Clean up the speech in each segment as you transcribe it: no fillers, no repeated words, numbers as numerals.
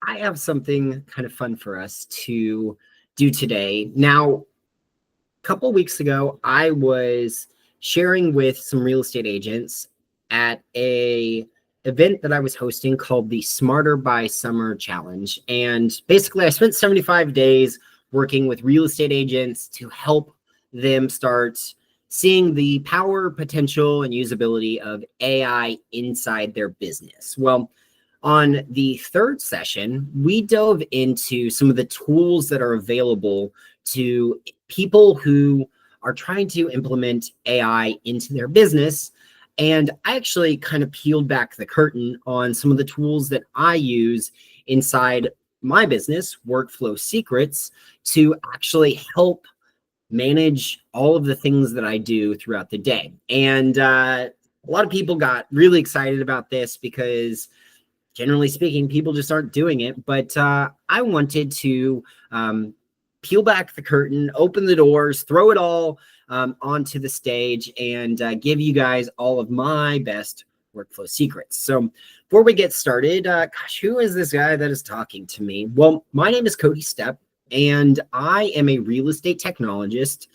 I have something kind of fun for us to do today. Now, a couple of weeks ago, I was sharing with some real estate agents at a event that I was hosting called the Smarter by Summer Challenge. And basically, I spent 75 days working with real estate agents to help them start seeing the power, potential, and usability of AI inside their business. Well, on the third session, we dove into some of the tools that are available to people who are trying to implement AI into their business. And I actually kind of peeled back the curtain on some of the tools that I use inside my business, Workflow Secrets, to actually help manage all of the things that I do throughout the day. And a lot of people got really excited about this because generally speaking, people just aren't doing it. But I wanted to peel back the curtain, open the doors, throw it all onto the stage, and give you guys all of my best workflow secrets. So before we get started, who is this guy that is talking to me? Well, my name is Cody Stepp, and I am a real estate technologist,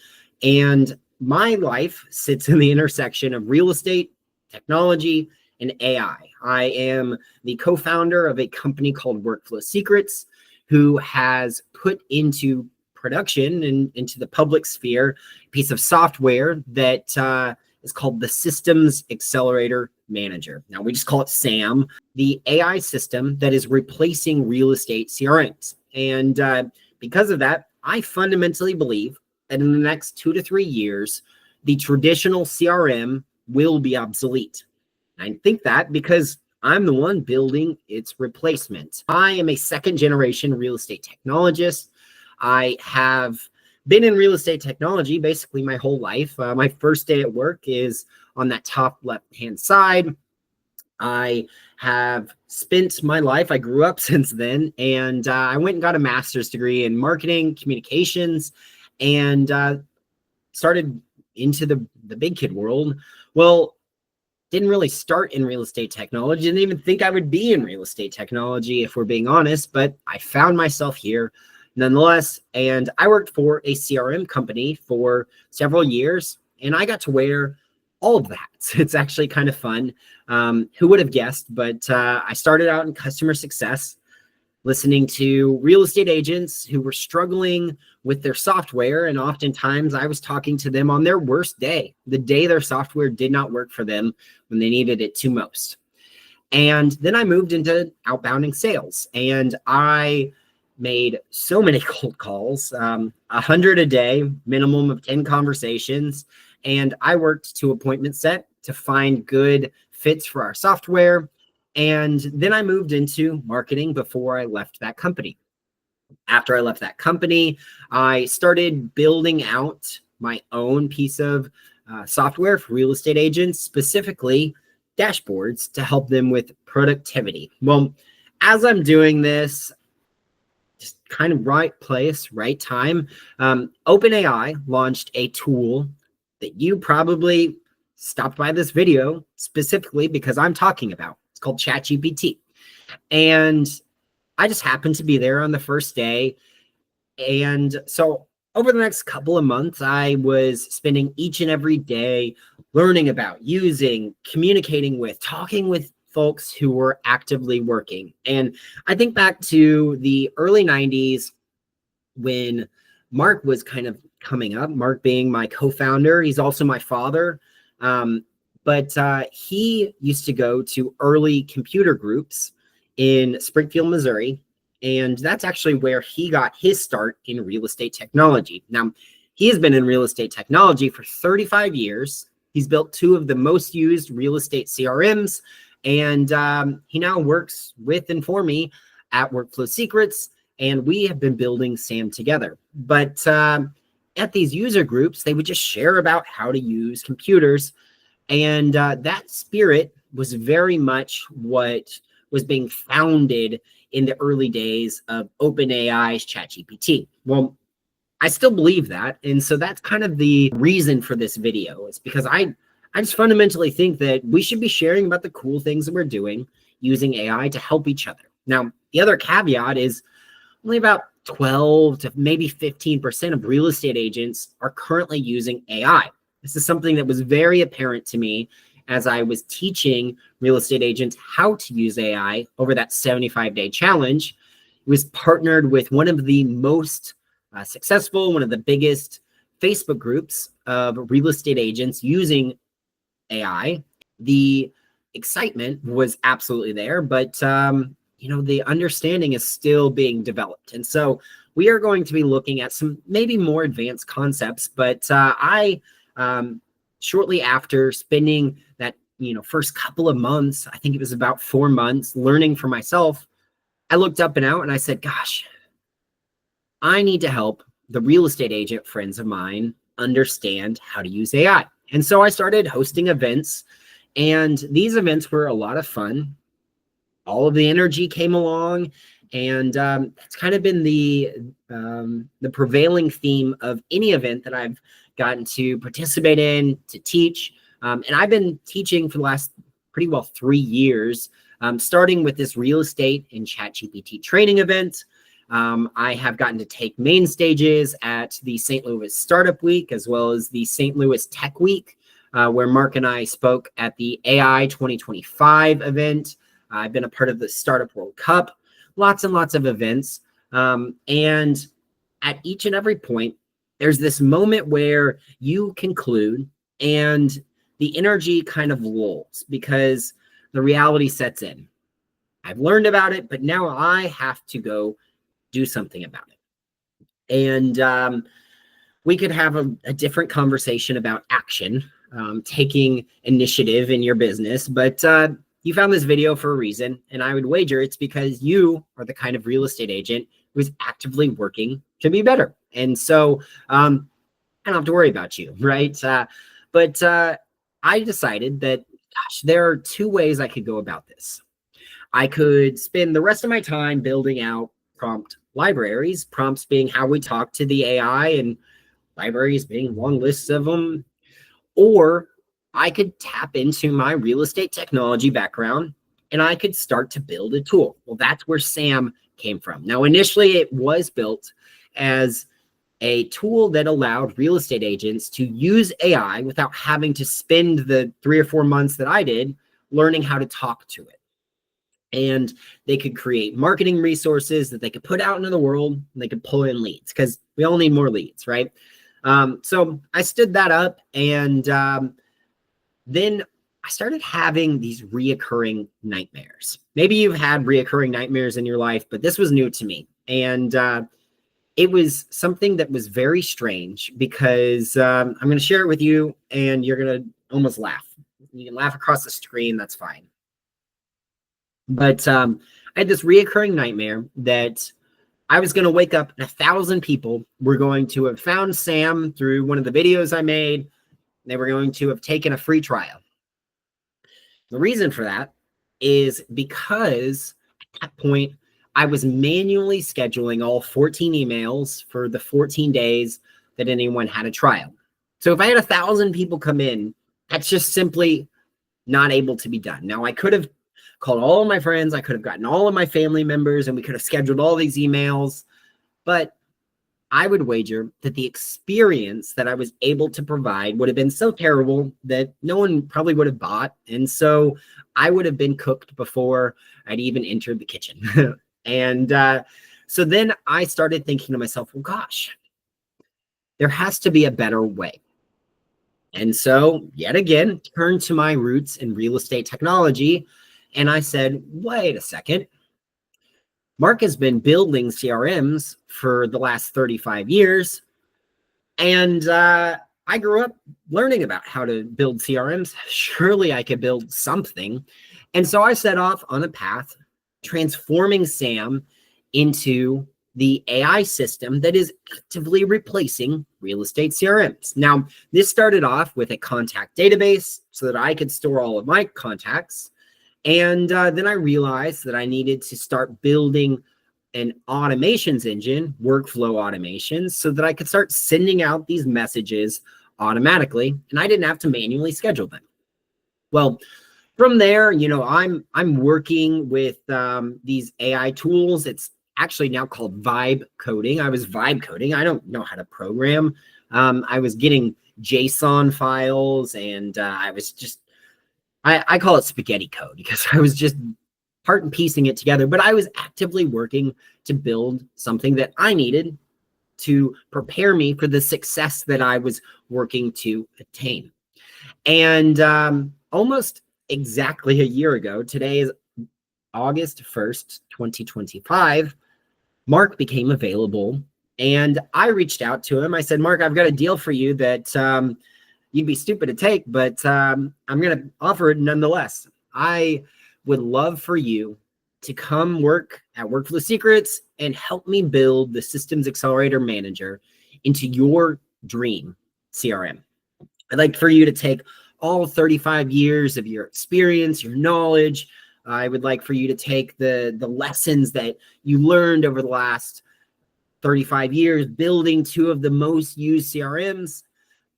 and my life sits in the intersection of real estate, technology, and AI. I am the co-founder of a company called Workflow Secrets, who has put into production and into the public sphere a piece of software that is called the Systems Accelerator Manager. Now, we just call it SAM, the AI system that is replacing real estate CRMs. And because of that, I fundamentally believe that in the next 2 to 3 years, the traditional CRM will be obsolete. I think that because I'm the one building its replacement. I am a second generation real estate technologist. I have been in real estate technology basically my whole life. My first day at work is on that top left-hand side. I have spent my life, I grew up since then, and I went and got a master's degree in marketing, communications, and started into the big kid world. Well, didn't really start in real estate technology. Didn't even think I would be in real estate technology, if we're being honest, but I found myself here nonetheless. And I worked for a CRM company for several years, and I got to wear all of that. It's actually kind of fun. Who would have guessed? But I started out in customer success, listening to real estate agents who were struggling with their software. And oftentimes I was talking to them on their worst day, the day their software did not work for them when they needed it to most. And then I moved into outbounding sales, and I made so many cold calls, 100 a day, minimum of 10 conversations. And I worked to appointment set to find good fits for our software. And then I moved into marketing before I left that company. After I left that company, I started building out my own piece of software for real estate agents, specifically dashboards to help them with productivity. Well, as I'm doing this, just kind of right place, right time, OpenAI launched a tool that you probably stopped by this video specifically because I'm talking about. It's called ChatGPT. And I just happened to be there on the first day. And so over the next couple of months, I was spending each and every day learning about, using, communicating with, talking with folks who were actively working. And I think back to the early 90s when Mark was kind of coming up, Mark being my co-founder. He's also my father. But he used to go to early computer groups in Springfield, Missouri. And that's actually where he got his start in real estate technology. Now, he has been in real estate technology for 35 years. He's built 2 of the most used real estate CRMs. And he now works with and for me at Workflow Secrets. And we have been building SAM together. But at these user groups, they would just share about how to use computers. And that spirit was very much what was being founded in the early days of OpenAI's ChatGPT. Well, I still believe that. And so that's kind of the reason for this video, is because I just fundamentally think that we should be sharing about the cool things that we're doing using AI to help each other. Now, the other caveat is only about 12 to maybe 15% of real estate agents are currently using AI. This is something that was very apparent to me as I was teaching real estate agents how to use AI over that 75-day challenge. It was partnered with one of the most successful, one of the biggest Facebook groups of real estate agents using AI. The excitement was absolutely there, but the understanding is still being developed. And so we are going to be looking at some maybe more advanced concepts, but I shortly after spending that first couple of months, I think it was about 4 months, learning for myself, I looked up and out and I said, gosh, I need to help the real estate agent friends of mine understand how to use AI. And so I started hosting events, and these events were a lot of fun. All of the energy came along, and it's kind of been the prevailing theme of any event that I've gotten to participate in, to teach. And I've been teaching for the last pretty well 3 years, starting with this real estate and ChatGPT training event. I have gotten to take main stages at the St. Louis Startup Week, as well as the St. Louis Tech Week, where Mark and I spoke at the AI 2025 event. I've been a part of the Startup World Cup, lots and lots of events. And at each and every point, there's this moment where you conclude and the energy kind of lulls because the reality sets in. I've learned about it, but now I have to go do something about it. And we could have a different conversation about action, taking initiative in your business, but you found this video for a reason, and I would wager it's because you are the kind of real estate agent who is actively working to be better. And so I don't have to worry about you, right? But I decided that, gosh, there are 2 ways I could go about this. I could spend the rest of my time building out prompt libraries, prompts being how we talk to the AI and libraries being long lists of them, or I could tap into my real estate technology background and I could start to build a tool. Well, that's where SAM came from. Now, initially it was built as a tool that allowed real estate agents to use AI without having to spend the 3 or 4 months that I did learning how to talk to it. And they could create marketing resources that they could put out into the world, and they could pull in leads because we all need more leads, right? So I stood that up, and then I started having these reoccurring nightmares. Maybe you've had reoccurring nightmares in your life, but this was new to me. And it was something that was very strange because I'm going to share it with you, and you're going to almost laugh. You can laugh across the screen. That's fine. But I had this reoccurring nightmare that I was going to wake up and 1,000 people were going to have found Sam through one of the videos I made. They were going to have taken a free trial. The reason for that is because at that point, I was manually scheduling all 14 emails for the 14 days that anyone had a trial. So if I had 1,000 people come in, that's just simply not able to be done. Now, I could have called all of my friends, I could have gotten all of my family members, and we could have scheduled all these emails, but I would wager that the experience that I was able to provide would have been so terrible that no one probably would have bought. And so I would have been cooked before I'd even entered the kitchen. And so then I started thinking to myself, well, gosh, there has to be a better way. And so yet again, turned to my roots in real estate technology. And I said, wait a second. Mark has been building CRMs for the last 35 years. And I grew up learning about how to build CRMs. Surely I could build something. And so I set off on a path, transforming SAM into the AI system that is actively replacing real estate CRMs. Now, this started off with a contact database so that I could store all of my contacts. And then I realized that I needed to start building an automations engine, workflow automations, so that I could start sending out these messages automatically, and I didn't have to manually schedule them. Well, From there, I'm working with these AI tools. It's actually now called vibe coding. I was vibe coding. I don't know how to program. I was getting JSON files, and I was just I call it spaghetti code because I was just part and piecing it together. But I was actively working to build something that I needed to prepare me for the success that I was working to attain. And almost exactly a year ago, today is August 1st, 2025, Mark became available. And I reached out to him. I said, Mark, I've got a deal for you that you'd be stupid to take, but I'm going to offer it nonetheless. I would love for you to come work at Workflow Secrets and help me build the Systems Accelerator Manager into your dream CRM. I'd like for you to take all 35 years of your experience, your knowledge. I would like for you to take the lessons that you learned over the last 35 years, building two of the most used CRMs,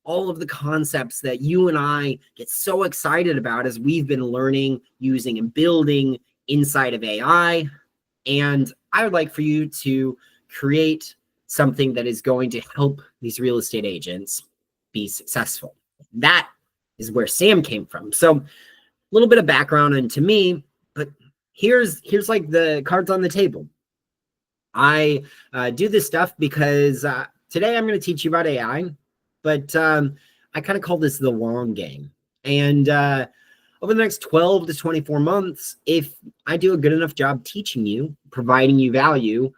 all of the concepts that you and I get so excited about as we've been learning, using, and building inside of AI. And I would like for you to create something that is going to help these real estate agents be successful. That is where Sam came from. So a little bit of background into me, but here's like the cards on the table. I do this stuff because today I'm going to teach you about AI, but I kind of call this the long game. And over the next 12 to 24 months, if I do a good enough job teaching you, providing you value,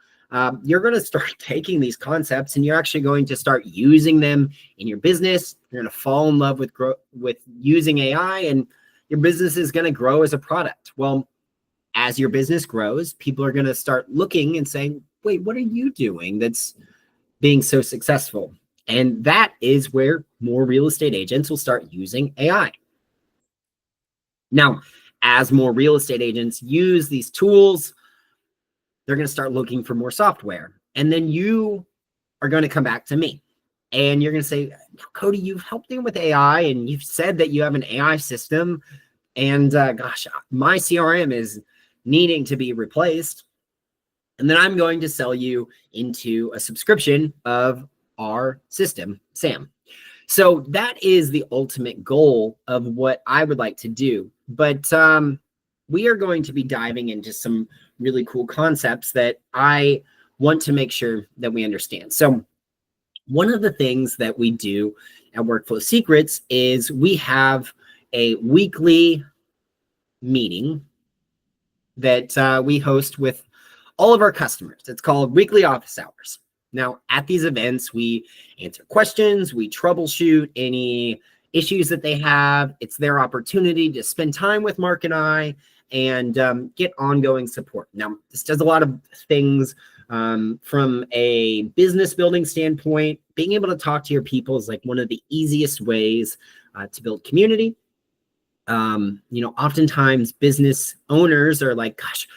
you're going to start taking these concepts and you're actually going to start using them in your business. You're going to fall in love with using AI, and your business is going to grow as a product. Well, as your business grows, people are going to start looking and saying, wait, what are you doing that's being so successful? And that is where more real estate agents will start using AI. Now, as more real estate agents use these tools, they're going to start looking for more software. And then you are going to come back to me and you're going to say, Cody, you've helped me with AI and you've said that you have an AI system. And gosh, my CRM is needing to be replaced. And then I'm going to sell you into a subscription of our system, Sam. So that is the ultimate goal of what I would like to do. But we are going to be diving into some really cool concepts that I want to make sure that we understand. So one of the things that we do at Workflow Secrets is we have a weekly meeting that we host with all of our customers. It's called Weekly Office Hours. Now, at these events, we answer questions, we troubleshoot any issues that they have. It's their opportunity to spend time with Mark and I and get ongoing support. Now, this does a lot of things from a business building standpoint. Being able to talk to your people is like one of the easiest ways to build community. Oftentimes business owners are like, gosh,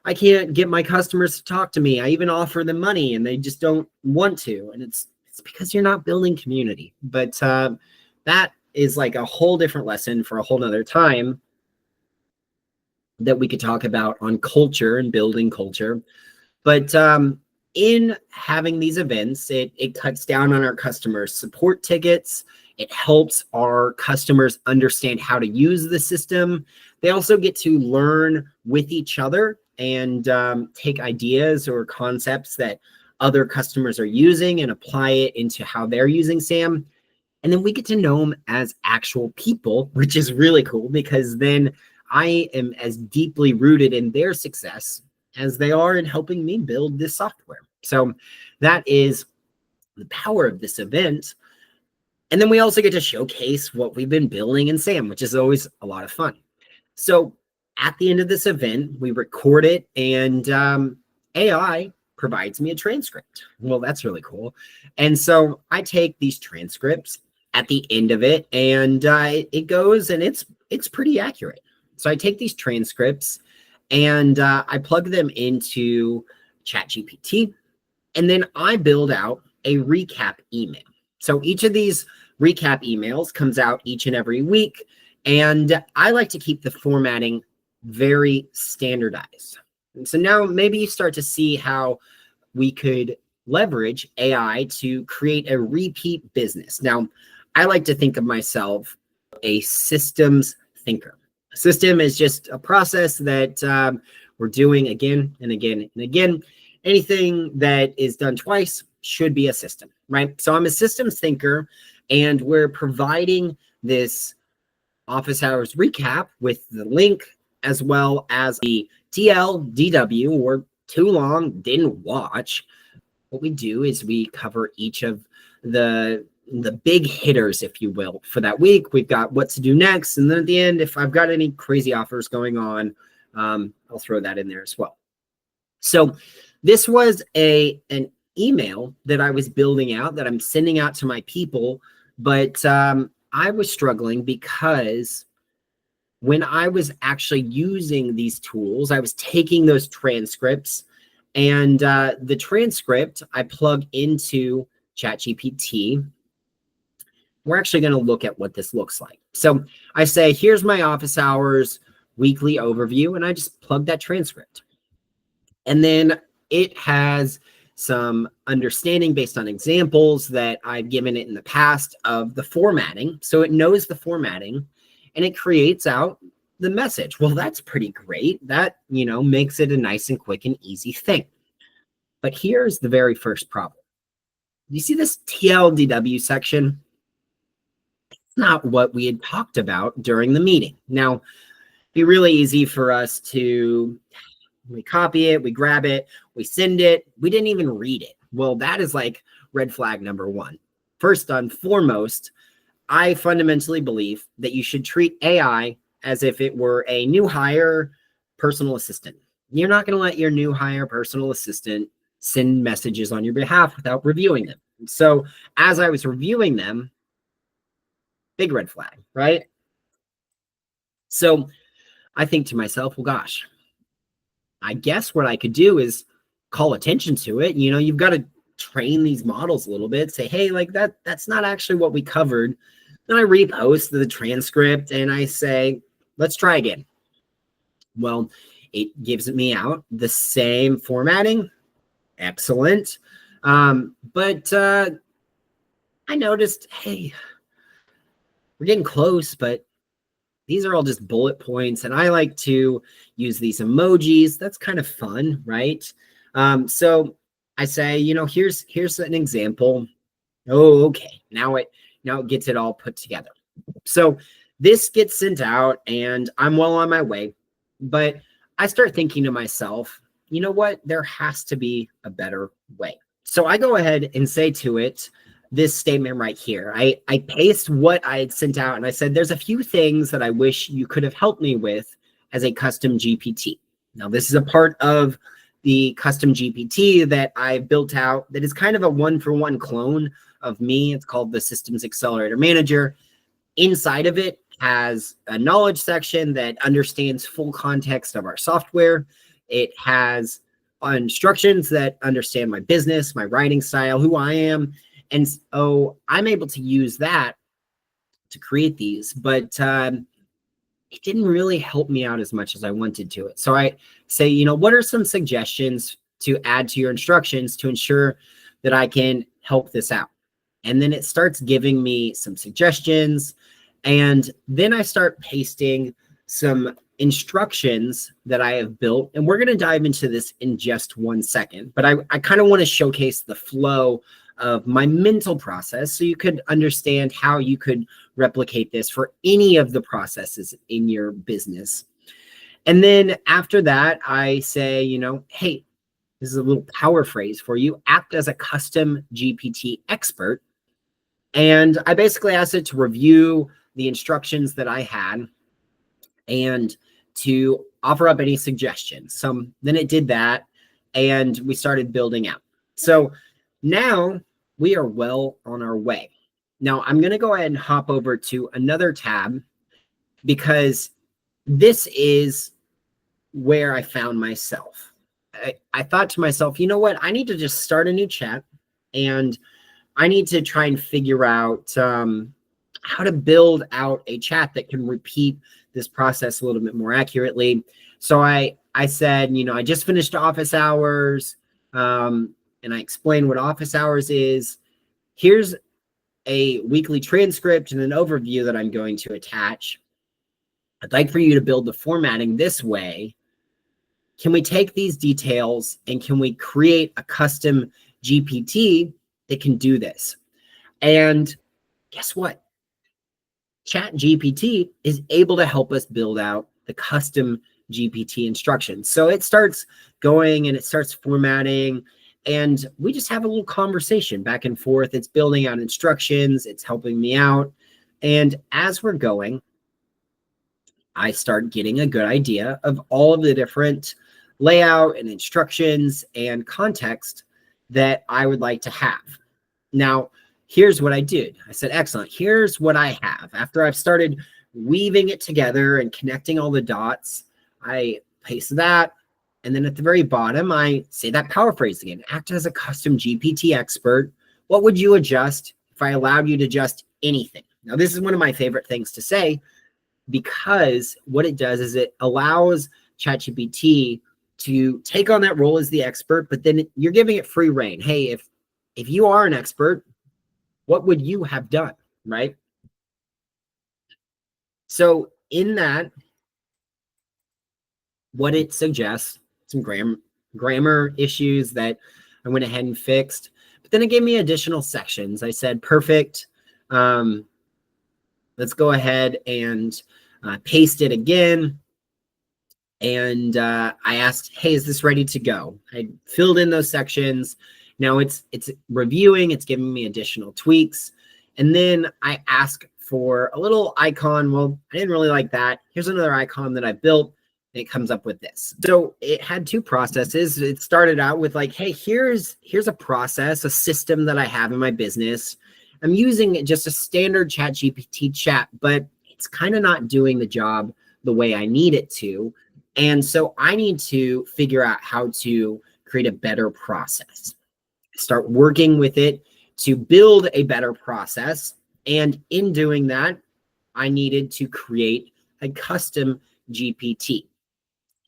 I can't get my customers to talk to me. I even offer them money and they just don't want to. And it's because you're not building community. But that is like a whole different lesson for a whole nother time that we could talk about on culture and building culture. But in having these events, it cuts down on our customer support tickets. It helps our customers understand how to use the system. They also get to learn with each other and take ideas or concepts that other customers are using and apply it into how they're using SAM. And then we get to know them as actual people, which is really cool because then I am as deeply rooted in their success as they are in helping me build this software. So that is the power of this event. And then we also get to showcase what we've been building in SAM, which is always a lot of fun. So at the end of this event, we record it and AI provides me a transcript. Well, that's really cool. And so I take these transcripts at the end of it and it goes and it's pretty accurate. So I take these transcripts and I plug them into ChatGPT and then I build out a recap email. So each of these recap emails comes out each and every week. And I like to keep the formatting very standardized. And so now maybe you start to see how we could leverage AI to create a repeat business. Now, I like to think of myself a systems thinker. A system is just a process that we're doing again and again and again. Anything that is done twice should be a system, right? So I'm a systems thinker, and we're providing this office hours recap with the link as well as the TLDW, or too long, didn't watch. What we do is we cover each of the big hitters, if you will, for that week. We've got what to do next. And then at the end, if I've got any crazy offers going on, I'll throw that in there as well. So this was an email that I was building out that I'm sending out to my people. But I was struggling because when I was actually using these tools, I was taking those transcripts, and the transcript I plug into ChatGPT. We're actually going to look at what this looks like. So I say, here's my office hours weekly overview, and I just plug that transcript. And then it has some understanding based on examples that I've given it in the past of the formatting. So it knows the formatting, and it creates out the message. Well, that's pretty great. That, makes it a nice and quick and easy thing. But here's the very first problem. You see this TLDW section? It's not what we had talked about during the meeting. Now, it'd be really easy for us to, we copy it, we grab it, we send it, we didn't even read it. Well, that is like red flag number one. First and foremost, I fundamentally believe that you should treat AI as if it were a new hire personal assistant. You're not going to let your new hire personal assistant send messages on your behalf without reviewing them. So as I was reviewing them, big red flag, right? So I think to myself, well, gosh, I guess what I could do is call attention to it. You've got to train these models a little bit, say, hey, like that's not actually what we covered. Then I repost the transcript and I say, let's try again. Well, it gives me out the same formatting. Excellent. But I noticed, hey, we're getting close, but these are all just bullet points, and I like to use these emojis. That's kind of fun, right? So I say, here's an example. Oh, okay. Now it gets it all put together. So this gets sent out, and I'm well on my way. But I start thinking to myself, you know what? There has to be a better way. So I go ahead and say to it this statement right here. I paste what I had sent out, and I said, there's a few things that I wish you could have helped me with as a custom GPT. Now, this is a part of the custom GPT that I built out that is kind of a one-for-one clone of me. It's called the Systems Accelerator Manager. Inside of it has a knowledge section that understands full context of our software. It has instructions that understand my business, my writing style, who I am. And so I'm able to use that to create these, but it didn't really help me out as much as I wanted to. So I say, what are some suggestions to add to your instructions to ensure that I can help this out? And then it starts giving me some suggestions. And then I start pasting some instructions that I have built. And we're going to dive into this in just 1 second. But I kind of want to showcase the flow of my mental process so you could understand how you could replicate this for any of the processes in your business. And then after that, I say, hey, this is a little power phrase for you. Act as a custom GPT expert. And I basically asked it to review the instructions that I had and to offer up any suggestions. Then it did that, and we started building out. So now we are well on our way. Now I'm going to go ahead and hop over to another tab because this is where I found myself. I thought to myself, you know what? I need to just start a new chat, and I need to try and figure out how to build out a chat that can repeat this process a little bit more accurately. So I said, I just finished office hours, and I explained what office hours is. Here's a weekly transcript and an overview that I'm going to attach. I'd like for you to build the formatting this way. Can we take these details and can we create a custom GPT that can do this? And guess what? ChatGPT is able to help us build out the custom GPT instructions. So it starts going and it starts formatting, and we just have a little conversation back and forth. It's building out instructions. It's helping me out. And as we're going, I start getting a good idea of all of the different layout and instructions and context that I would like to have. Now, here's what I did. I said, excellent. Here's what I have. After I've started weaving it together and connecting all the dots, I paste that. And then at the very bottom, I say that power phrase again. Act as a custom GPT expert. What would you adjust if I allowed you to adjust anything? Now, this is one of my favorite things to say, because what it does is it allows ChatGPT to take on that role as the expert, but then you're giving it free reign. Hey, if you are an expert, what would you have done, right? So in that, what it suggests, some grammar issues that I went ahead and fixed, but then it gave me additional sections. I said, perfect. Let's go ahead and paste it again. And I asked, hey, is this ready to go? I filled in those sections. Now it's reviewing, it's giving me additional tweaks. And then I ask for a little icon. Well, I didn't really like that. Here's another icon that I built. And it comes up with this. So it had two processes. It started out with like, hey, here's a process, a system that I have in my business. I'm using just a standard ChatGPT chat, but it's kind of not doing the job the way I need it to. And so I need to figure out how to create a better process. Start working with it to build a better process. And in doing that, I needed to create a custom GPT.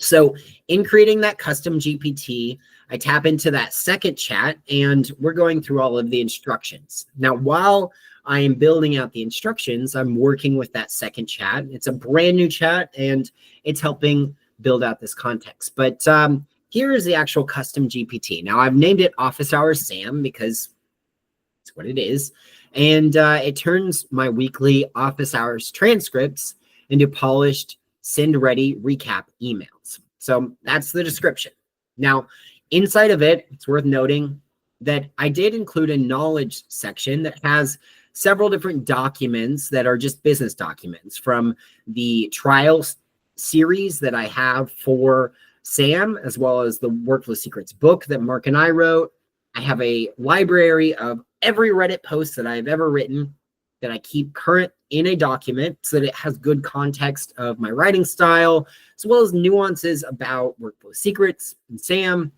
So in creating that custom GPT, I tap into that second chat and we're going through all of the instructions. Now, while I am building out the instructions, I'm working with that second chat. It's a brand new chat and it's helping build out this context. But here is the actual custom GPT. Now I've named it Office Hours Sam because it's what it is. And it turns my weekly office hours transcripts into polished, send ready recap emails. So that's the description. Now, inside of it, it's worth noting that I did include a knowledge section that has several different documents that are just business documents from the trial series that I have for Sam, as well as the Workflow Secrets book that Mark and I wrote. I have a library of every Reddit post that I've ever written that I keep current in a document so that it has good context of my writing style, as well as nuances about Workflow Secrets and Sam.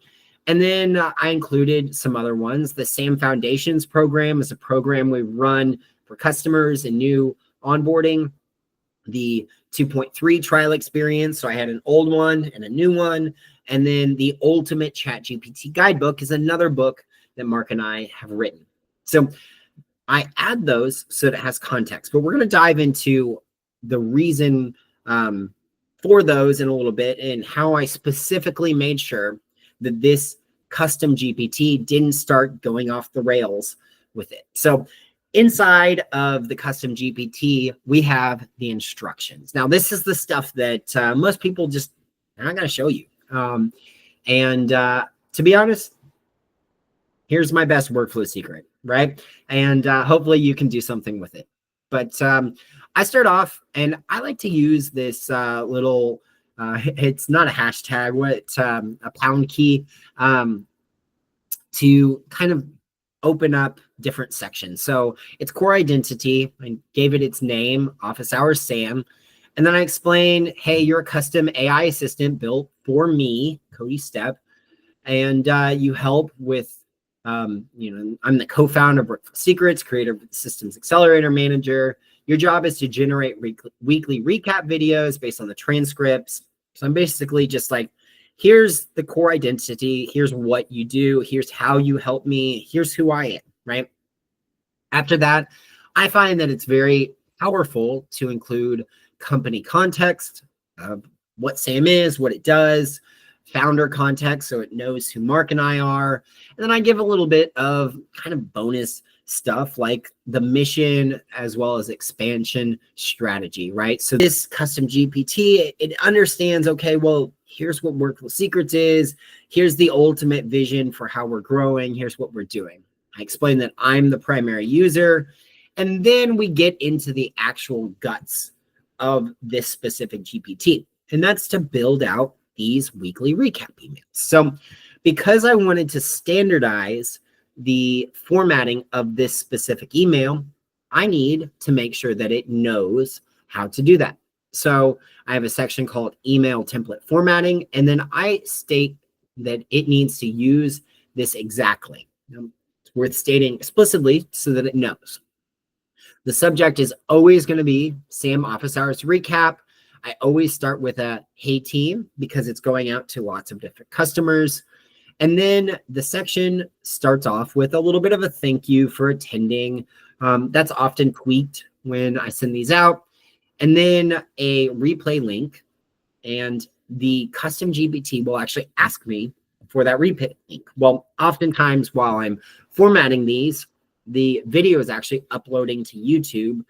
And then I included some other ones. The Sam Foundations program is a program we run for customers and new onboarding. The 2.3 trial experience. So I had an old one and a new one. And then the Ultimate ChatGPT Guidebook is another book that Mark and I have written. So I add those so that it has context, but we're going to dive into the reason for those in a little bit and how I specifically made sure that this custom GPT didn't start going off the rails with it. So inside of the custom GPT, we have the instructions. Now, this is the stuff that most people just are not going to show you. To be honest, here's my best workflow secret, right? And hopefully you can do something with it. But I start off, and I like to use this little, it's not a hashtag, a pound key, to kind of open up different sections. So it's core identity. I gave it its name, Office Hours Sam. And then I explain, hey, you're a custom AI assistant built for me, Cody Stepp. And you help with, I'm the co-founder of Workflow Secrets, creator of Systems Accelerator Manager. your job is to generate weekly recap videos based on the transcripts. So I'm basically just like, here's the core identity. Here's what you do. Here's how you help me. Here's who I am, right? After that, I find that it's very powerful to include company context of what SAM is, what it does, founder context, so it knows who Mark and I are. And then I give a little bit of kind of bonus stuff like the mission as well as expansion strategy, right? So this custom GPT, it understands, okay, well, here's what Workflow Secrets is. Here's the ultimate vision for how we're growing. Here's what we're doing. I explain that I'm the primary user. And then we get into the actual guts of this specific GPT. And that's to build out these weekly recap emails. So because I wanted to standardize the formatting of this specific email, I need to make sure that it knows how to do that. So I have a section called email template formatting, and then I state that it needs to use this exactly. It's worth stating explicitly so that it knows. The subject is always going to be SAM Office Hours Recap. I always start with a hey team because it's going out to lots of different customers. And then the section starts off with a little bit of a thank you for attending. That's often tweaked when I send these out. And then a replay link. And the custom GPT will actually ask me for that replay link. Well, oftentimes while I'm formatting these, the video is actually uploading to YouTube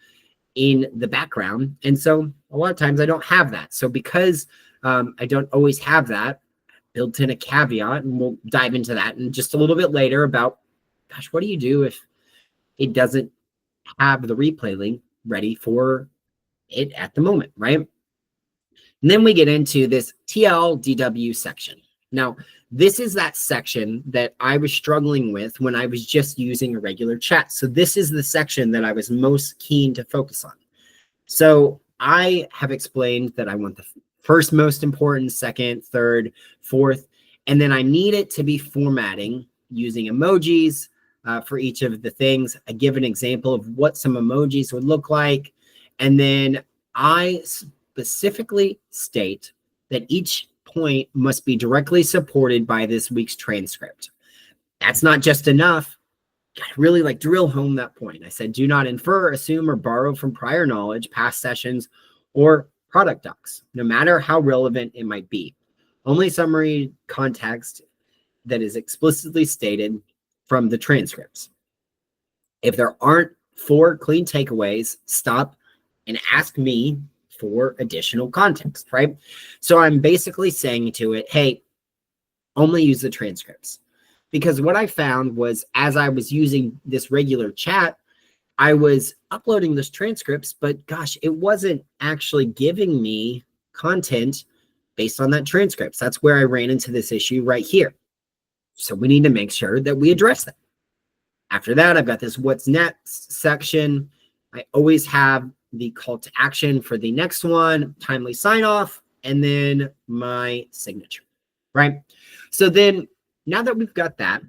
in the background. And so a lot of times I don't have that. So because I don't always have that, built in a caveat, and we'll dive into that in just a little bit later about, gosh, what do you do if it doesn't have the replay link ready for it at the moment, right? And then we get into this TLDW section. Now, this is that section that I was struggling with when I was just using a regular chat. So this is the section that I was most keen to focus on. So I have explained that I want the first most important, second, third, fourth, and then I need it to be formatting using emojis for each of the things. I give an example of what some emojis would look like, and then I specifically state that each point must be directly supported by this week's transcript. That's not just enough. I really like drill home that point. I said, do not infer, assume, or borrow from prior knowledge, past sessions, or product docs, no matter how relevant it might be. Only summary context that is explicitly stated from the transcripts. If there aren't 4 clean takeaways, stop and ask me for additional context, right? So I'm basically saying to it, hey, only use the transcripts. Because what I found was as I was using this regular chat, I was uploading those transcripts, but gosh, it wasn't actually giving me content based on that transcripts. That's where I ran into this issue right here. So we need to make sure that we address that. After that, I've got this what's next section. I always have the call to action for the next one, timely sign off, and then my signature, right? So then now that we've got that,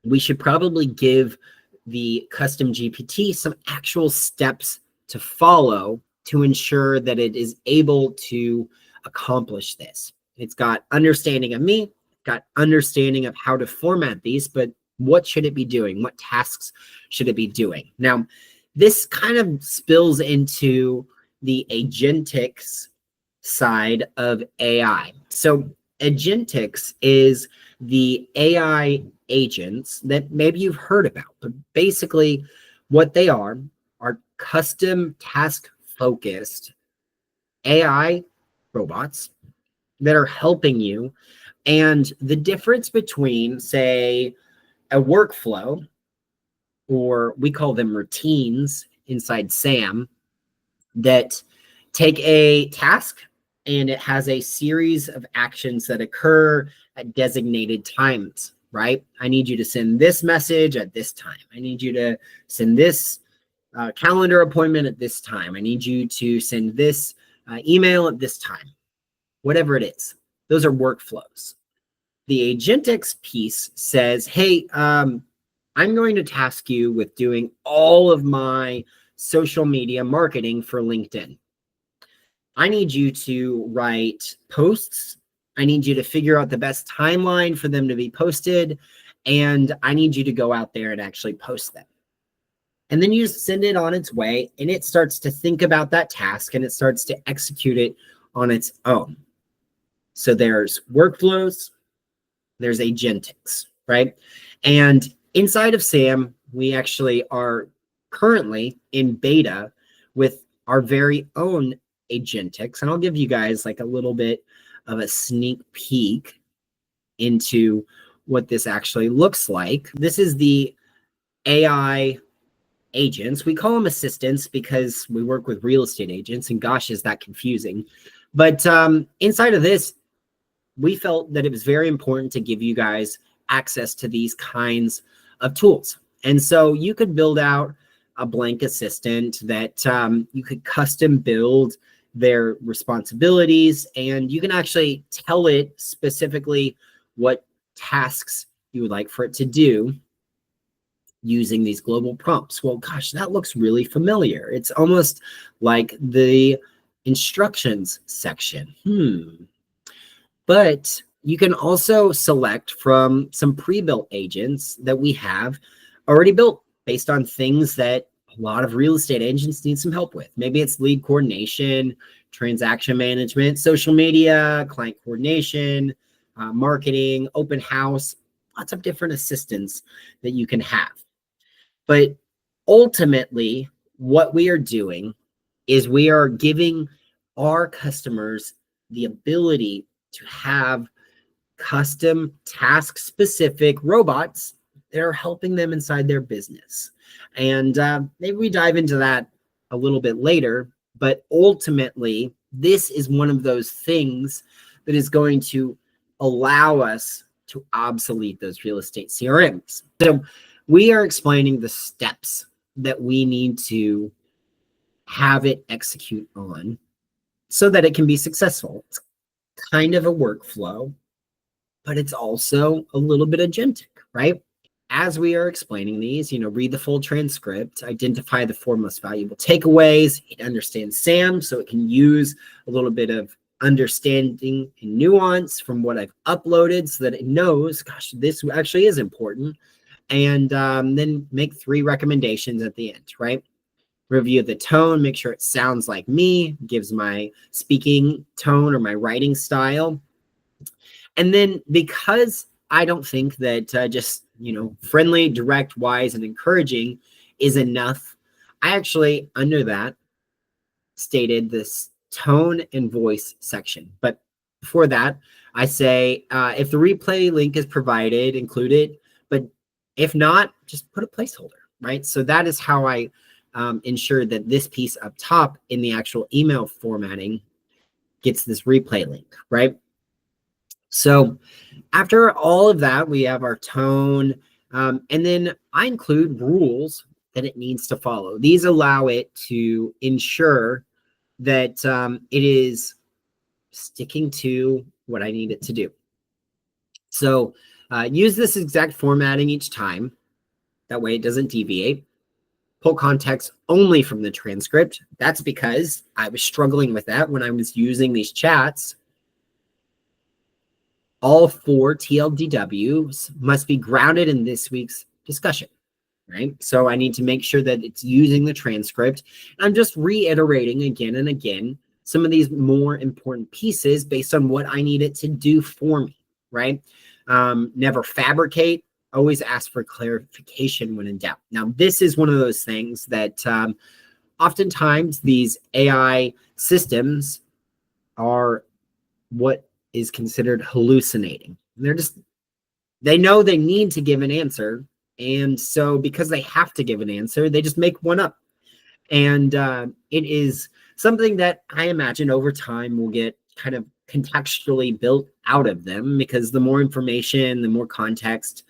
we should probably give the custom GPT some actual steps to follow to ensure that it is able to accomplish this. It's got understanding of me, got understanding of how to format these, but what should it be doing? What tasks should it be doing? Now, this kind of spills into the agentics side of AI. So agentics is the AI agents that maybe you've heard about, but basically what they are custom task focused AI robots that are helping you. And the difference between, say, a workflow, or we call them routines inside SAM, that take a task and it has a series of actions that occur at designated times, right? I need you to send this message at this time. I need you to send this calendar appointment at this time. I need you to send this email at this time. Whatever it is, those are workflows. The agentics piece says, hey, I'm going to task you with doing all of my social media marketing for LinkedIn. I need you to write posts. I need you to figure out the best timeline for them to be posted. And I need you to go out there and actually post them. And then you just send it on its way, and it starts to think about that task and it starts to execute it on its own. So there's workflows, there's agentics, right? And inside of SAM, we actually are currently in beta with our very own agentics. And I'll give you guys like a little bit of a sneak peek into what this actually looks like. This is the AI agents. We call them assistants because we work with real estate agents, and gosh, is that confusing. But inside of this, we felt that it was very important to give you guys access to these kinds of tools. And so you could build out a blank assistant that you could custom build their responsibilities, and you can actually tell it specifically what tasks you would like for it to do using these global prompts. Well, gosh, that looks really familiar. It's almost like the instructions section. But you can also select from some pre-built agents that we have already built based on things that a lot of real estate agents need some help with. Maybe it's lead coordination, transaction management, social media, client coordination, marketing, open house, lots of different assistants that you can have. But ultimately, what we are doing is we are giving our customers the ability to have custom task-specific robots that are helping them inside their business. And maybe we dive into that a little bit later, but ultimately, this is one of those things that is going to allow us to obsolete those real estate CRMs. So we are explaining the steps that we need to have it execute on so that it can be successful. It's kind of a workflow, but it's also a little bit agentic, right? As we are explaining these, read the full transcript, identify the four most valuable takeaways, it understands SAM, so it can use a little bit of understanding and nuance from what I've uploaded so that it knows, gosh, this actually is important. And then make 3 recommendations at the end, right? Review the tone, make sure it sounds like me, gives my speaking tone or my writing style. And then because I don't think that just, friendly, direct, wise, and encouraging is enough, I actually, under that, stated this tone and voice section. But before that, I say, if the replay link is provided, include it. But if not, just put a placeholder, right? So that is how I ensure that this piece up top in the actual email formatting gets this replay link, right? So after all of that, we have our tone, and then I include rules that it needs to follow. These allow it to ensure that it is sticking to what I need it to do. So use this exact formatting each time. That way it doesn't deviate. Pull context only from the transcript. That's because I was struggling with that when I was using these chats. All 4 TLDWs must be grounded in this week's discussion, right? So I need to make sure that it's using the transcript. I'm just reiterating again and again some of these more important pieces based on what I need it to do for me, right? Never fabricate. Always ask for clarification when in doubt. Now, this is one of those things that oftentimes these AI systems are what is considered hallucinating. They know they need to give an answer. And so because they have to give an answer, they just make one up. And it is something that I imagine over time will get kind of contextually built out of them, because the more information, the more context,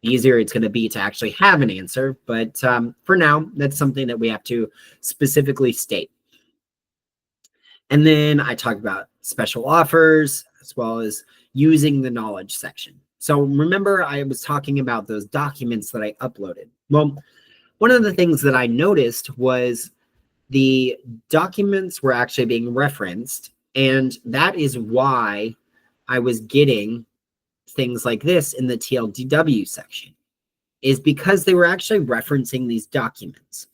the easier it's going to be to actually have an answer. But for now, that's something that we have to specifically state. And then I talk about special offers as well as using the knowledge section. So remember, I was talking about those documents that I uploaded. Well, one of the things that I noticed was the documents were actually being referenced. And that is why I was getting things like this in the TLDW section, is because they were actually referencing these documents.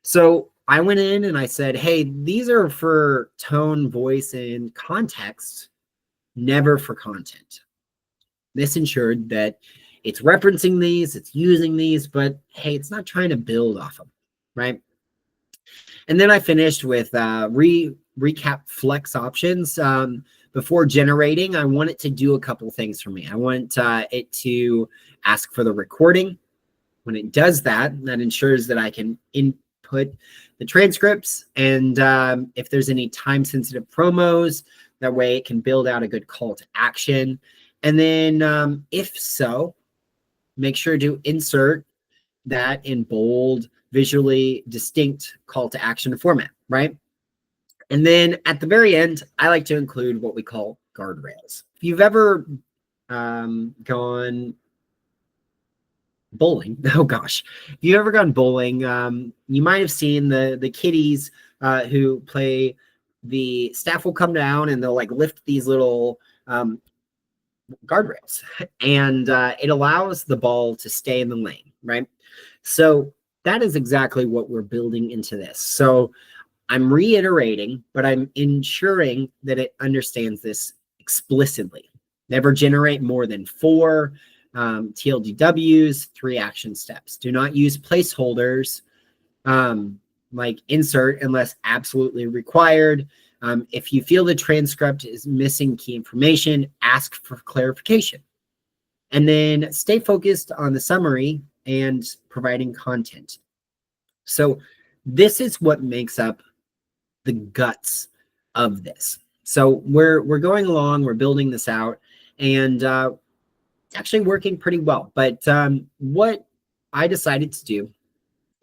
So I went in and I said, hey, these are for tone, voice, and context, never for content. This ensured that it's referencing these, it's using these, but hey, it's not trying to build off of them, right? And then I finished with recap flex options. Before generating, I want it to do a couple things for me. I want it to ask for the recording. When it does that, that ensures that I can input the transcripts. And if there's any time-sensitive promos, that way it can build out a good call to action. And then if so, make sure to insert that in bold, visually distinct call to action format, right? And then at the very end, I like to include what we call guardrails. If you've ever gone bowling, oh gosh, if you've ever gone bowling, you might have seen the kiddies who play, the staff will come down and they'll like lift these little guardrails, and it allows the ball to stay in the lane, right? So that is exactly what we're building into this. So I'm reiterating, but I'm ensuring that it understands this explicitly. Never generate more than 4 TLDWs, 3 action steps. Do not use placeholders like insert unless absolutely required. If you feel the transcript is missing key information, ask for clarification. And then stay focused on the summary and providing content. So this is what makes up the guts of this. So we're going along, we're building this out, and it's actually working pretty well. But what I decided to do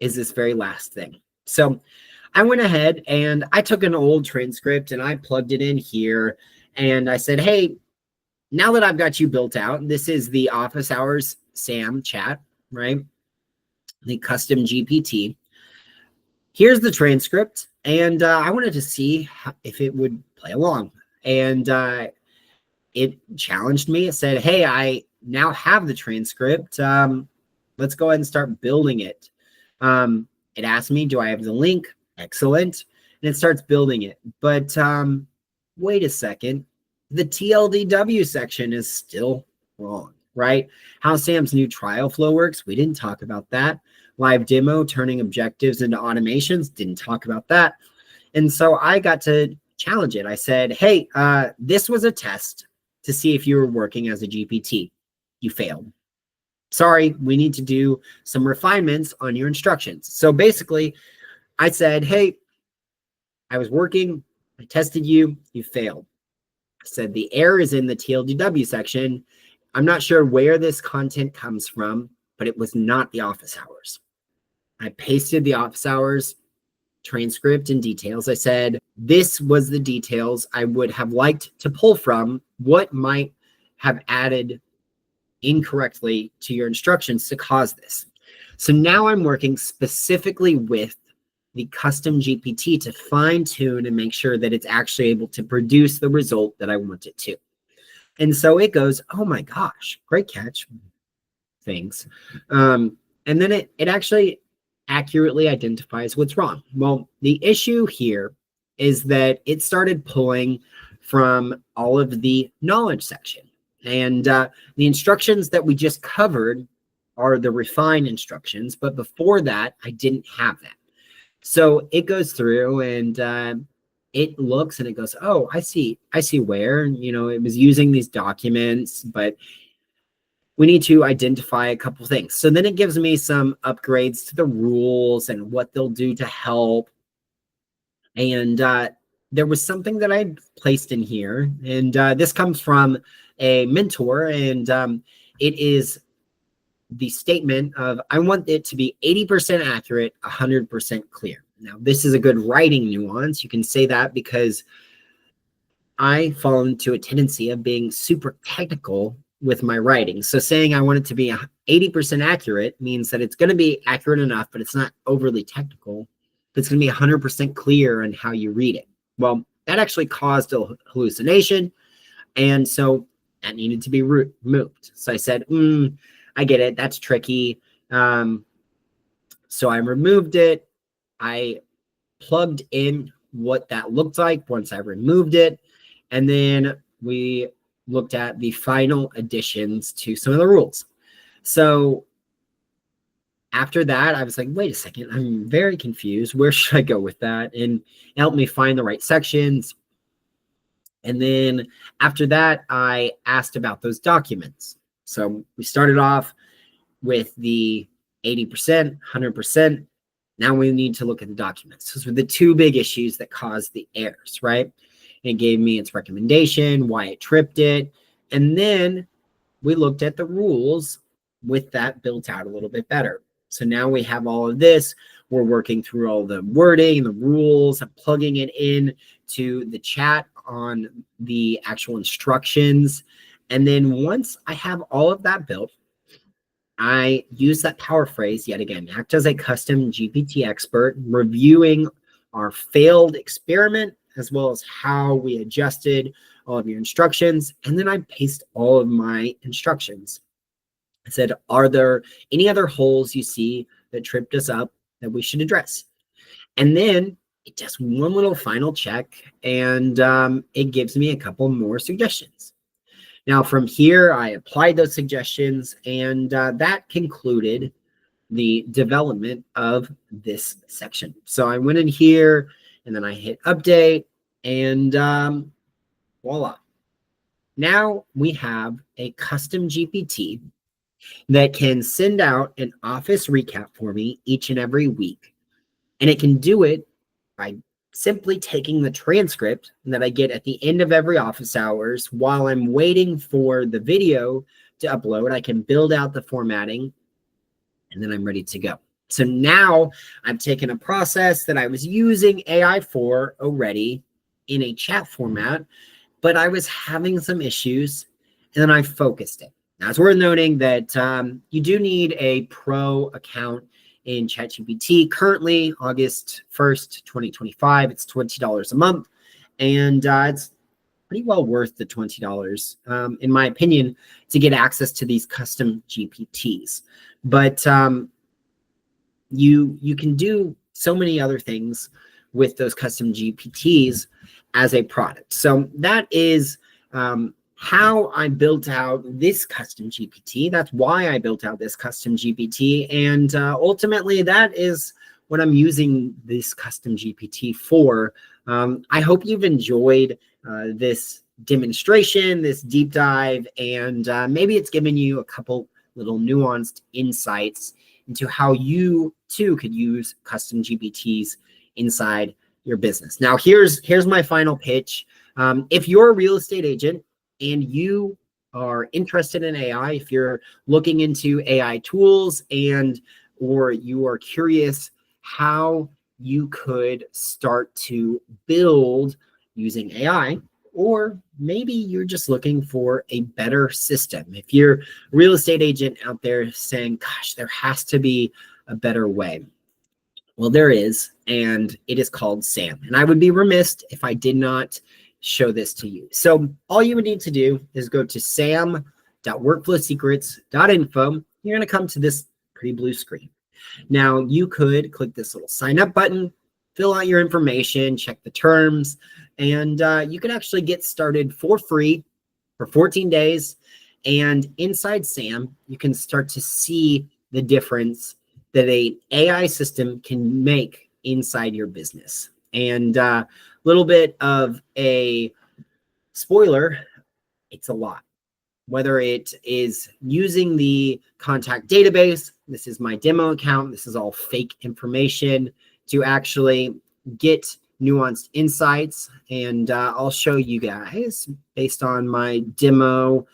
is this very last thing. So I went ahead and I took an old transcript and I plugged it in here, and I said, hey, now that I've got you built out, this is the office hours SAM chat, right? The custom GPT. Here's the transcript, and I wanted to see if it would play along. And it challenged me. It said, hey, I now have the transcript. Let's go ahead and start building it. It asked me, do I have the link? Excellent. And it starts building it. But wait a second. The TLDW section is still wrong, right? How Sam's new trial flow works, we didn't talk about that. Live demo, turning objectives into automations, didn't talk about that. And so I got to challenge it. I said, hey, this was a test to see if you were working as a GPT. You failed. Sorry, we need to do some refinements on your instructions. So basically, I said, hey, I was working, I tested you, you failed. I said the error is in the TLDW section. I'm not sure where this content comes from, but it was not the office hours. I pasted the office hours transcript and details. I said, this was the details I would have liked to pull from. What might have added incorrectly to your instructions to cause this? So now I'm working specifically with the custom GPT to fine tune and make sure that it's actually able to produce the result that I want it to. And so it goes, oh my gosh, great catch. Thanks. And then it actually accurately identifies what's wrong. Well, the issue here is that it started pulling from all of the knowledge section. And the instructions that we just covered are the refined instructions. But before that, I didn't have that. So it goes through and it looks and it goes, oh, I see where, you know, it was using these documents, but we need to identify a couple things. So then it gives me some upgrades to the rules and what they'll do to help. And there was something that I placed in here, and this comes from a mentor, and it is the statement of, I want it to be 80% accurate, 100% clear. Now, this is a good writing nuance. You can say that because I fall into a tendency of being super technical with my writing. So saying I want it to be 80% accurate means that it's going to be accurate enough, but it's not overly technical. But it's going to be 100% clear in how you read it. Well, that actually caused a hallucination. And so that needed to be removed. So I said, I get it. That's tricky. So I removed it. I plugged in what that looked like once I removed it. And then we looked at the final additions to some of the rules. So after that, I was like, wait a second, I'm very confused. Where should I go with that? And it helped me find the right sections. And then after that, I asked about those documents. So we started off with the 80%, 100%. Now we need to look at the documents. Those were the two big issues that caused the errors, right? It gave me its recommendation, why it tripped it. And then we looked at the rules with that built out a little bit better. So now we have all of this. We're working through all the wording, the rules, and plugging it in to the chat on the actual instructions. And then once I have all of that built, I use that power phrase yet again, act as a custom GPT expert, reviewing our failed experiment as well as how we adjusted all of your instructions. And then I paste all of my instructions. I said, are there any other holes you see that tripped us up that we should address? And then it does one little final check, and it gives me a couple more suggestions. Now, from here, I applied those suggestions, and that concluded the development of this section. So I went in here, and then I hit update, and voila. Now we have a custom GPT that can send out an office recap for me each and every week. And it can do it by simply taking the transcript that I get at the end of every office hours while I'm waiting for the video to upload. I can build out the formatting, and then I'm ready to go. So now I've taken a process that I was using AI for already in a chat format, but I was having some issues, and then I focused it. Now, it's worth noting that you do need a pro account in ChatGPT. Currently, August 1st, 2025, it's $20 a month, and it's pretty well worth the $20, in my opinion, to get access to these custom GPTs. But you can do so many other things with those custom GPTs as a product. So that is how I built out this custom GPT. That's why I built out this custom GPT. And ultimately, that is what I'm using this custom GPT for. I hope you've enjoyed this demonstration, this deep dive, and maybe it's given you a couple little nuanced insights into how you too could use custom GPTs inside your business. Now, here's my final pitch. If you're a real estate agent and you are interested in AI, if you're looking into AI tools or you are curious how you could start to build using AI, or maybe you're just looking for a better system. If you're a real estate agent out there saying, gosh, there has to be a better way. Well, there is, and it is called SAM. And I would be remiss if I did not show this to you. So all you would need to do is go to sam.workflowsecrets.info. You're going to come to this pretty blue screen. Now, you could click this little sign up button, fill out your information, check the terms, and you can actually get started for free for 14 days. And inside SAM, you can start to see the difference that an AI system can make inside your business. And a little bit of a spoiler, it's a lot. Whether it is using the contact database, this is my demo account, this is all fake information, to actually get nuanced insights. And I'll show you guys based on my demo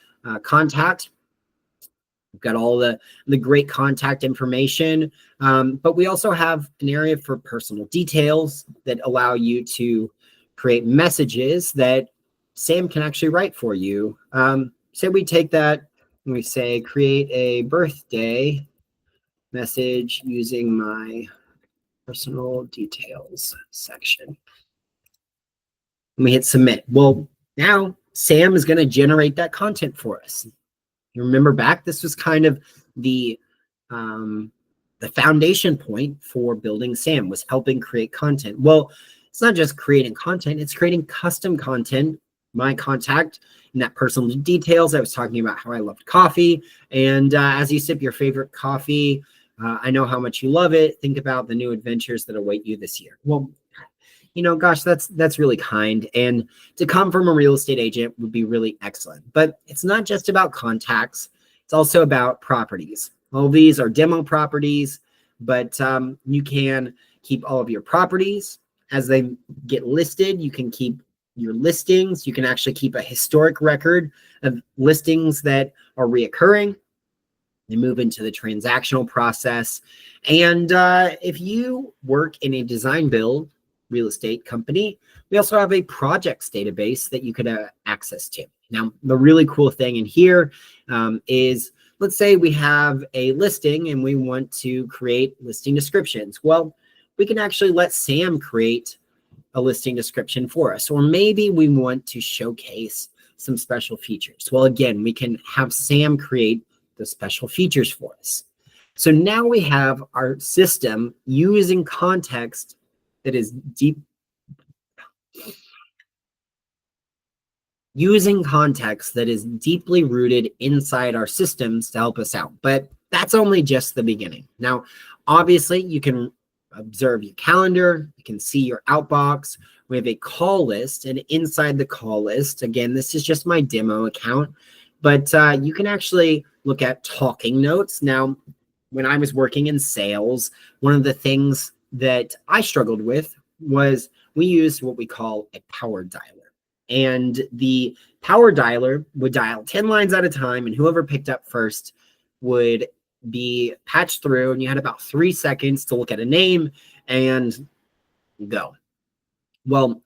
contact. We've got all the great contact information, but we also have an area for personal details that allow you to create messages that Sam can actually write for you. Say we take that We say create a birthday message using my personal details section. And we hit submit. Well, now Sam is going to generate that content for us. You remember back, this was kind of the foundation point for building Sam, was helping create content. Well, it's not just creating content, it's creating custom content. My contact and that personal details. I was talking about how I loved coffee. And as you sip your favorite coffee, I know how much you love it. Think about the new adventures that await you this year. Well, gosh, that's really kind. And to come from a real estate agent would be really excellent. But it's not just about contacts. It's also about properties. All these are demo properties, but you can keep all of your properties as they get listed. You can keep your listings. You can actually keep a historic record of listings that are reoccurring. They move into the transactional process. And if you work in a design build real estate company, we also have a projects database that you could access to. Now, the really cool thing in here is, let's say we have a listing and we want to create listing descriptions. Well, we can actually let Sam create a listing description for us. Or maybe we want to showcase some special features. Well, again, we can have Sam create the special features for us. So now we have our system using context that is deep, using context that is deeply rooted inside our systems to help us out. But that's only just the beginning. Now, obviously, you can observe your calendar. You can see your outbox. We have a call list, and inside the call list, again, this is just my demo account, but you can actually look at talking notes. Now, when I was working in sales, one of the things that I struggled with was we used what we call a power dialer. And the power dialer would dial 10 lines at a time, and whoever picked up first would be patched through, and you had about 3 seconds to look at a name and go. Well,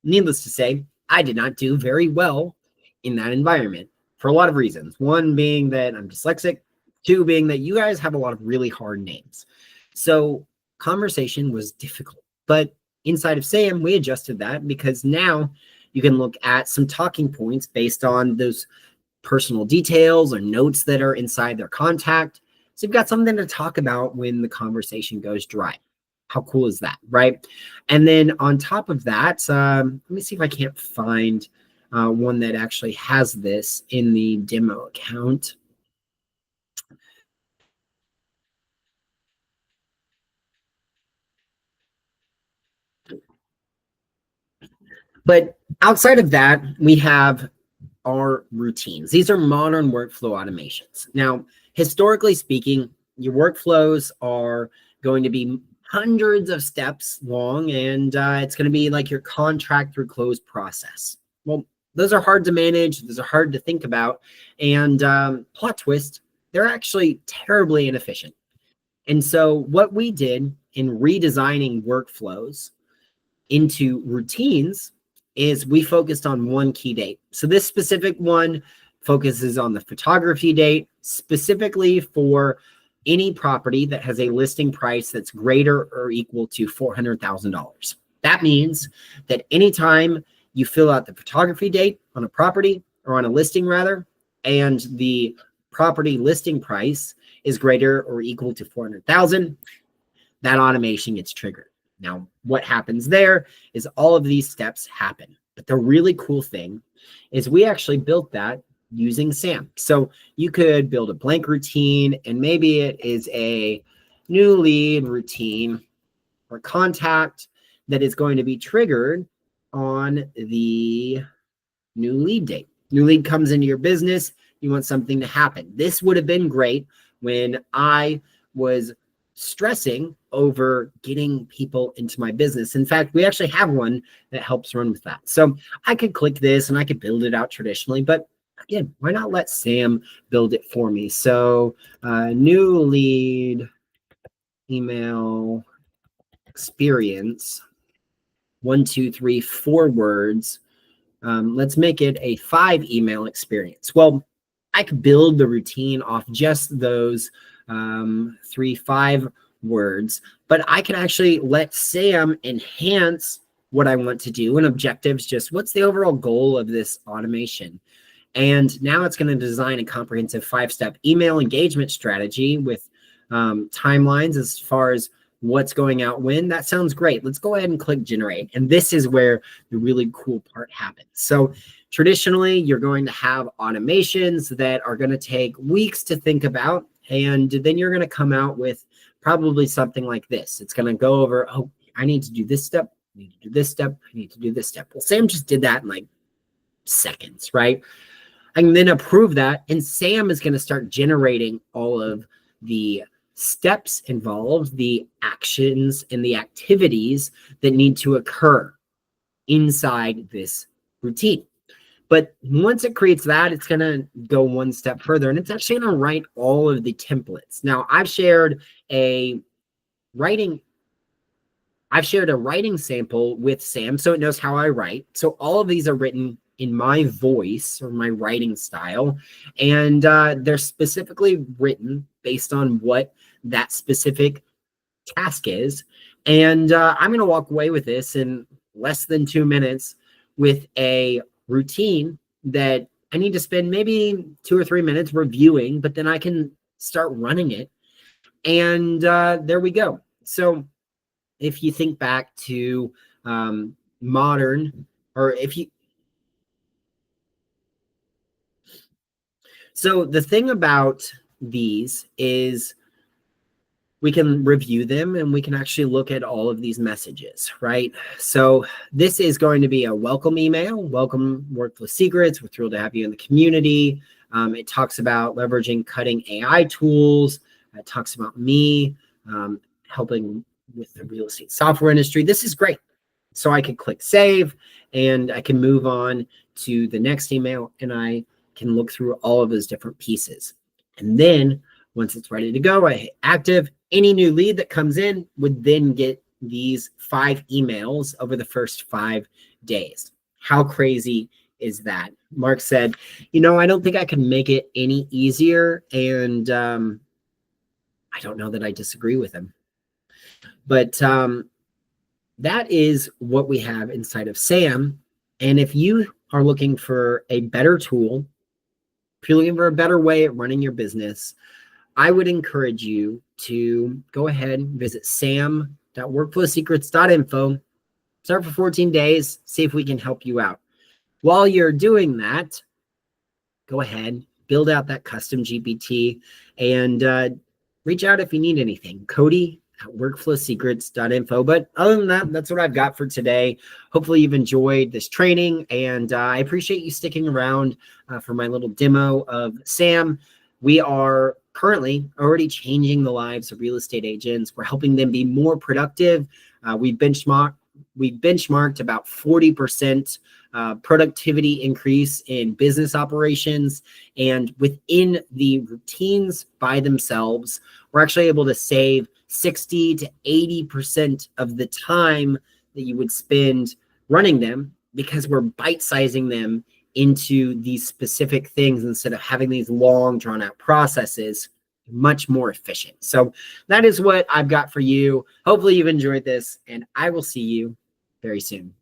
needless to say, I did not do very well in that environment for a lot of reasons. One being that I'm dyslexic, two being that you guys have a lot of really hard names. So conversation was difficult, but inside of Sam, we adjusted that because now you can look at some talking points based on those personal details or notes that are inside their contact. So you've got something to talk about when the conversation goes dry. How cool is that, right? And then on top of that, let me see if I can't find one that actually has this in the demo account. But outside of that, we have our routines. These are modern workflow automations. Now, historically speaking, your workflows are going to be hundreds of steps long, and it's going to be like your contract through close process. Well, those are hard to manage. Those are hard to think about. And plot twist, they're actually terribly inefficient. And so what we did in redesigning workflows into routines is we focused on one key date. So this specific one focuses on the photography date, specifically for any property that has a listing price that's greater or equal to $400,000. That means that anytime you fill out the photography date on a property or on a listing rather, and the property listing price is greater or equal to 400,000, that automation gets triggered. Now, what happens there is all of these steps happen. But the really cool thing is we actually built that using SAM. So you could build a blank routine, and maybe it is a new lead routine or contact that is going to be triggered on the new lead date. New lead comes into your business. You want something to happen. This would have been great when I was stressing over getting people into my business. In fact, we actually have one that helps run with that. So I could click this and I could build it out traditionally, but again, why not let Sam build it for me? So new lead email experience, 1, 2, 3, 4 words. Let's make it a 5 email experience. Well, I could build the routine off just those 3-5 words, but I can actually let Sam enhance what I want to do and objectives. Just what's the overall goal of this automation? And now it's going to design a comprehensive 5-step email engagement strategy with timelines as far as what's going out when. That sounds great. Let's go ahead and click generate. And this is where the really cool part happens. So traditionally, you're going to have automations that are going to take weeks to think about. And then you're going to come out with probably something like this. It's going to go over, oh, I need to do this step. I need to do this step. I need to do this step. Well, Sam just did that in like seconds, right? I can then approve that, and Sam is going to start generating all of the steps involved, the actions and the activities that need to occur inside this routine. But once it creates that, it's going to go one step further, and it's actually going to write all of the templates. Now, I've shared a writing sample with Sam, so it knows how I write. So all of these are written in my voice or my writing style, and they're specifically written based on what that specific task is. And I'm going to walk away with this in less than 2 minutes with a routine that I need to spend maybe 2 or 3 minutes reviewing, but then I can start running it. And there we go. So if you think back to modern, or if you, so the thing about these is we can review them and we can actually look at all of these messages, right? So this is going to be a welcome email. Welcome, Workflow Secrets. We're thrilled to have you in the community. It talks about leveraging cutting AI tools. It talks about me helping with the real estate software industry. This is great. So I could click save and I can move on to the next email, and I can look through all of those different pieces. And then once it's ready to go, I hit active. Any new lead that comes in would then get these 5 emails over the first 5 days. How crazy is that? Mark said, I don't think I can make it any easier. And I don't know that I disagree with him. But that is what we have inside of Sam. And if you are looking for a better tool, if you're looking for a better way at running your business, I would encourage you to go ahead and visit sam.workflowsecrets.info. Start for 14 days. See if we can help you out. While you're doing that, go ahead, build out that custom GPT, and reach out if you need anything. Cody@workflowsecrets.info. But other than that, that's what I've got for today. Hopefully you've enjoyed this training, and I appreciate you sticking around for my little demo of Sam. We are currently already changing the lives of real estate agents. We're helping them be more productive. We benchmarked about 40% productivity increase in business operations. And within the routines by themselves, we're actually able to save 60 to 80% of the time that you would spend running them, because we're bite-sizing them into these specific things instead of having these long drawn out processes. Much more efficient. So that is what I've got for you. Hopefully you've enjoyed this, and I will see you very soon.